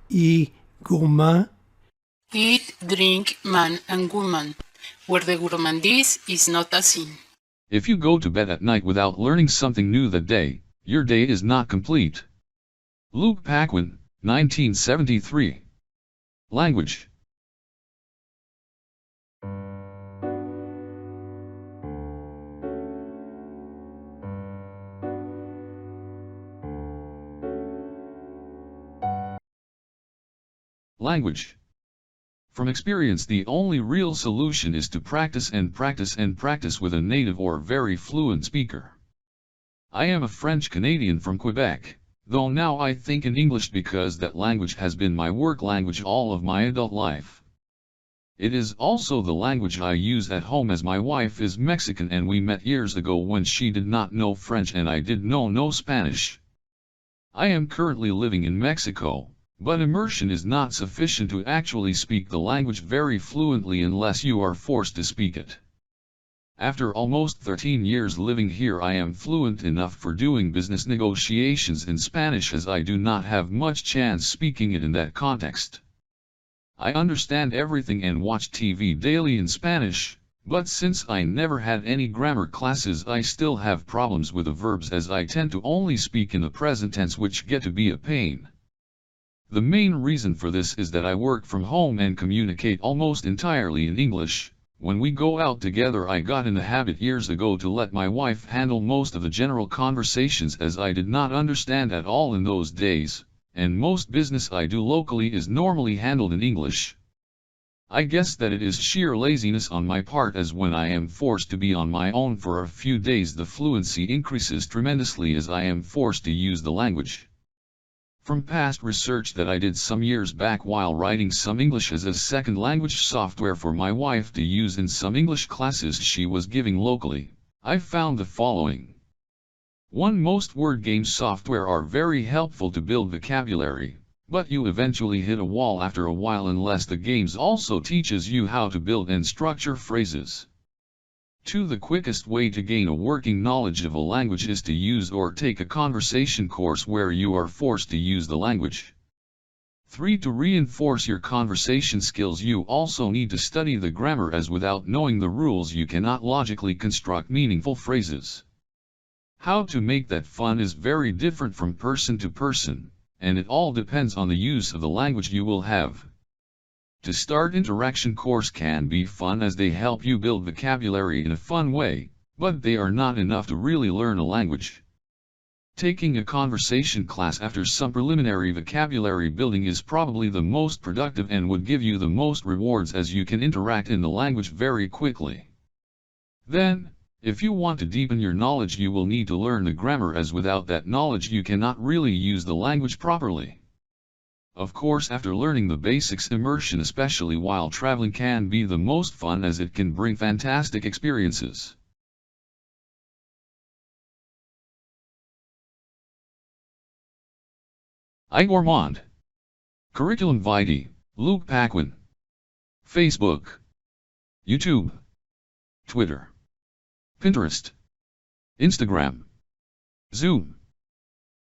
iGourmand. Eat, drink, man and woman, where the gourmandise is not a sin. If you go to bed at night without learning something new that day, your day is not complete. Paquin, 1973. Language. Language. From experience, the only real solution is to practice and practice and practice with a native or very fluent speaker. I am a French Canadian from Quebec, though now I think in English because that language has been my work language all of my adult life. It is also the language I use at home as my wife is Mexican and we met years ago when she did not know French and I did know no Spanish. I am currently living in Mexico. But immersion is not sufficient to actually speak the language very fluently unless you are forced to speak it. After almost 13 years living here, I am fluent enough for doing business negotiations in Spanish as I do not have much chance speaking it in that context. I understand everything and watch TV daily in Spanish, but since I never had any grammar classes I still have problems with the verbs as I tend to only speak in the present tense, which get to be a pain. The main reason for this is that I work from home and communicate almost entirely in English. When we go out together, I got in the habit years ago to let my wife handle most of the general conversations as I did not understand at all in those days, and most business I do locally is normally handled in English. I guess that it is sheer laziness on my part, as when I am forced to be on my own for a few days the fluency increases tremendously as I am forced to use the language. From past research that I did some years back while writing some English as a second language software for my wife to use in some English classes she was giving locally, I found the following. 1. Most word game software are very helpful to build vocabulary, but you eventually hit a wall after a while unless the games also teaches you how to build and structure phrases. 2. The quickest way to gain a working knowledge of a language is to use or take a conversation course where you are forced to use the language. 3. To reinforce your conversation skills you also need to study the grammar, as without knowing the rules you cannot logically construct meaningful phrases. How to make that fun is very different from person to person, and it all depends on the use of the language you will have. To start, interaction course can be fun as they help you build vocabulary in a fun way, but they are not enough to really learn a language. Taking a conversation class after some preliminary vocabulary building is probably the most productive and would give you the most rewards as you can interact in the language very quickly. Then, if you want to deepen your knowledge, you will need to learn the grammar, as without that knowledge you cannot really use the language properly. Of course, after learning the basics, immersion, especially while traveling, can be the most fun as it can bring fantastic experiences. iGourmand. Curriculum vitae, Paquin. Facebook, YouTube, Twitter, Pinterest, Instagram, Zoom.